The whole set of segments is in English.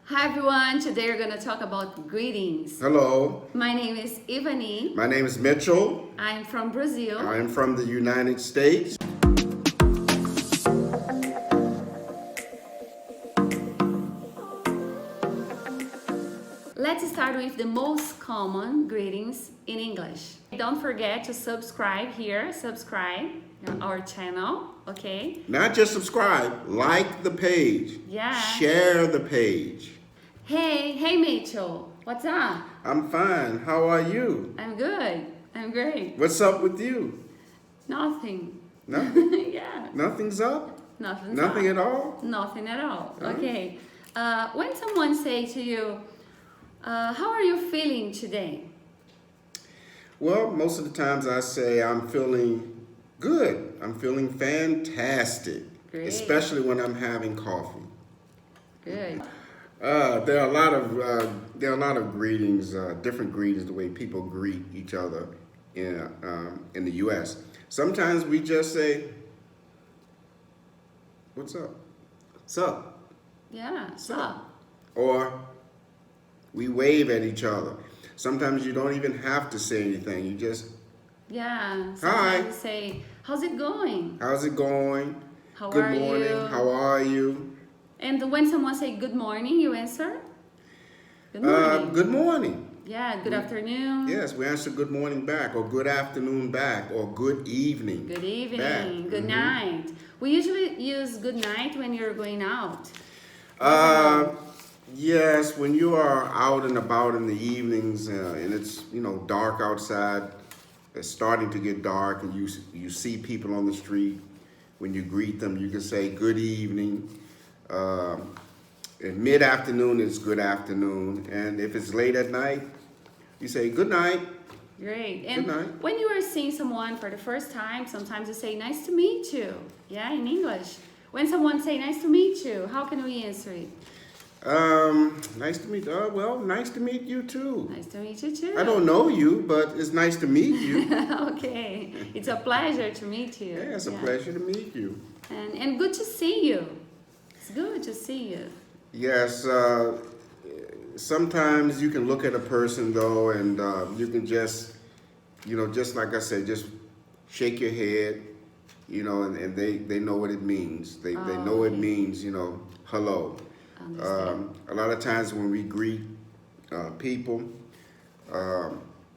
Hi everyone, today we're going to talk about greetings. Hello, My name is Ivani. my name is Mitchell. I'm from Brazil. I am from the United States. Let's start with the most common greetings in English. Don't forget to subscribe our channel, okay? Not just subscribe, like the page. Yeah. Share the page. Hey Mitchell, what's up? I'm fine. How are you? I'm good. I'm great. What's up with you? Nothing. Nothing? Yeah. Nothing's up? Nothing's Nothing up. at all? Nothing at all. Oh. Okay. When someone say to you, how are you feeling today? Well, most of the times I say I'm feeling good. I'm feeling fantastic. Great. Especially when I'm having coffee. Good. There are a lot of greetings, different greetings, the way people greet each other in the U.S. Sometimes we just say, "What's up?" "What's up?" Yeah. So. Or we wave at each other. Sometimes you don't even have to say anything. You just, Yeah. Hi. Sometimes you say, how's it going? "How's it going?" How "Good are morning." you? "How are you?" And when someone say good morning, you answer? Good morning. Good morning. Yeah. Good afternoon. Yes, we answer good morning back, or good afternoon back, or good evening. Good evening. Back. Good night. We usually use good night when you're going out. Yes, when you are out and about in the evenings and it's dark outside, it's starting to get dark, and you see people on the street. When you greet them, you can say good evening. In mid-afternoon, it's good afternoon, and if it's late at night, you say good night. Great. And Good night. when you are seeing someone for the first time, sometimes you say nice to meet you. Yeah, in English. When someone say nice to meet you, how can we answer it? Nice to meet. Well, nice to meet you too. Nice to meet you too. I don't know you, but it's nice to meet you. Okay. It's a pleasure to meet you. Yeah, it's a pleasure to meet you. And good to see you. It's good to see you. Yes, sometimes you can look at a person though, and you can just, just like I said, just shake your head, and they know what it means. They know it means, hello. A lot of times when we greet people,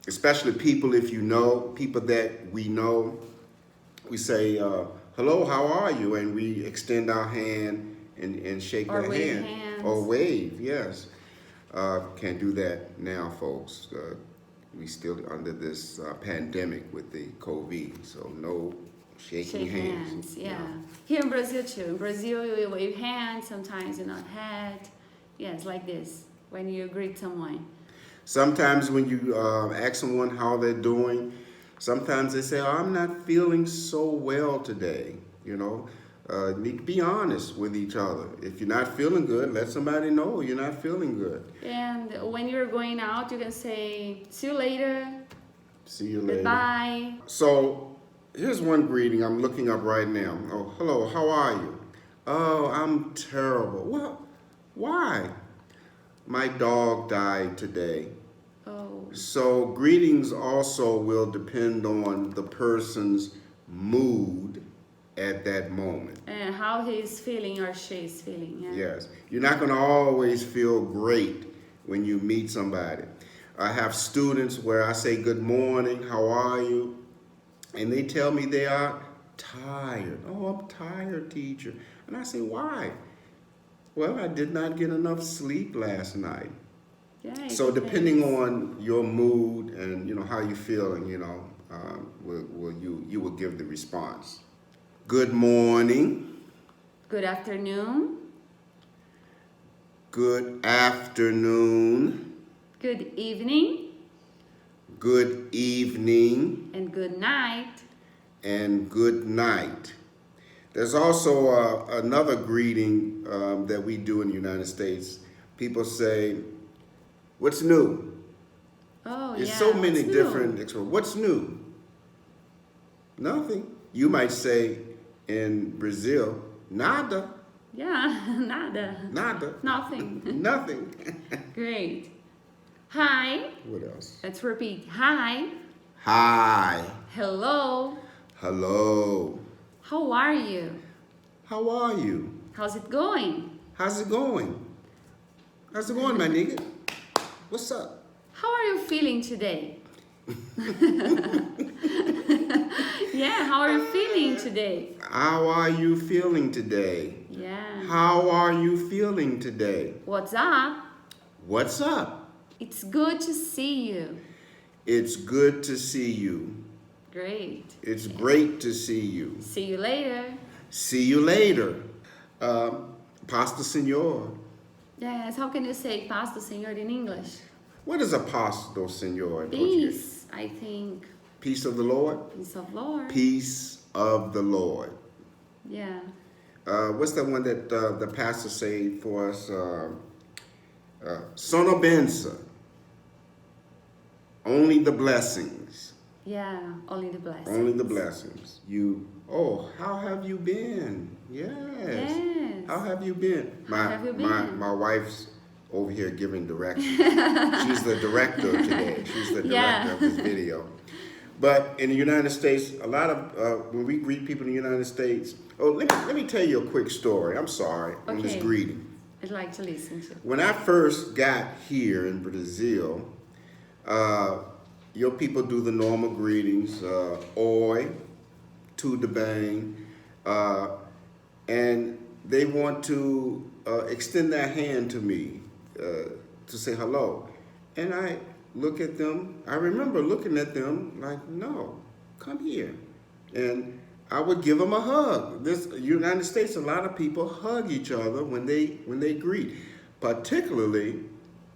especially people people that we know, we say, hello, how are you? And we extend our hand and shake Or their wave hand. hands. Or wave, yes. Can't do that now, folks. We still under this pandemic with the COVID, so no shaking Shake hands. hands, yeah. No. Here in Brazil too. In Brazil, we wave hands, sometimes you not head. Yes, like this, when you greet someone. Sometimes when you ask someone how they're doing, sometimes they say, oh, I'm not feeling so well today, need to be honest with each other. If you're not feeling good, let somebody know you're not feeling good. And when you're going out, you can say, see you later. See you later. Goodbye. So here's one greeting I'm looking up right now. Oh, hello, how are you? Oh, I'm terrible. Well, why? My dog died today. Oh. So greetings also will depend on the person's mood at that moment. And how he's feeling or she's feeling. Yeah. Yes. You're not going to always feel great when you meet somebody. I have students where I say, good morning, how are you? And they tell me they are tired. Oh, I'm tired, teacher. And I say, why? Well, I did not get enough sleep last night. Yeah, So depending on your mood and how you feeling, you will give the response. Good morning. Good afternoon. Good afternoon. Good evening. Good evening. And good night. And good night. There's also another greeting that we do in the United States. People say, what's new? Oh, There's yeah. so many what's different new? expressions. What's new? Nothing. You might say in Brazil, nada. Yeah, nada. Nada. Nothing. Nothing. Great. Hi. What else? Let's repeat. Hi. Hi. Hello. Hello. How are you? How are you? How's it going? How's it going? How's it going, my nigga? What's up? How are you feeling today? Yeah, how are you feeling today? How are you feeling today? Yeah. How are you feeling today? What's up? What's up? It's good to see you. It's good to see you. Great. It's great to see you. See you later. See you later. Pasta Senor. Yes, how can you say pasta, senor, in English? What is a pasto, Senor? in Portuguese? Peace, I think. Peace of the Lord? Peace of Lord. Peace of the Lord. Yeah. What's that one that the pastor say for us? Sono benza. Only the blessings. Yeah, only the blessings. Only the blessings. How have you been? Yes. Yes. How have you been? How have you been? My wife's over here giving directions. She's the director today. She's the director of this video. But in the United States, a lot of, when we greet people in the United States, let me tell you a quick story. I'm sorry, on this greeting. I'd like to listen to. When I first got here in Brazil, your people do the normal greetings, oi, tudo bem, and they want to extend their hand to me to say hello. And I look at them, I remember looking at them like, no, come here. And I would give them a hug. This United States, a lot of people hug each other when they greet, particularly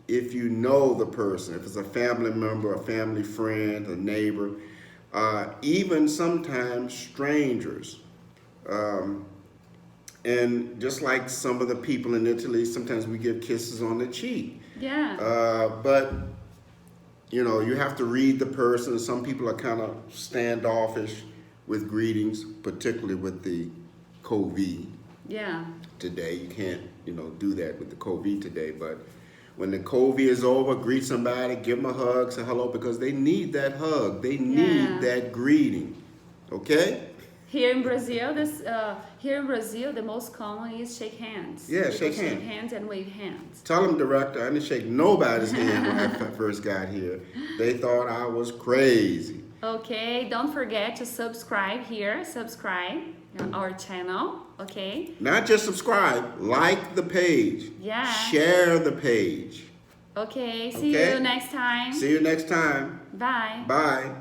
if you know the person, if it's a family member, a family friend, a neighbor, even sometimes strangers. And just like some of the people in Italy, sometimes we give kisses on the cheek. Yeah. But you know, you have to read the person. Some people are kind of standoffish with greetings, particularly with the COVID. Yeah. Today, you can't, do that with the COVID today. But when the COVID is over, greet somebody, give them a hug, say hello, because they need that hug. They need that greeting. Okay? Here in Brazil, the most common is shake hands. Yeah, People shake shake hands and wave hands. Tell them, director, I didn't shake nobody's hand when I first got here. They thought I was crazy. Okay, don't forget to subscribe here. Subscribe our channel. Okay. Not just subscribe, like the page. Yeah. Share the page. Okay. See you next time. See you next time. Bye. Bye.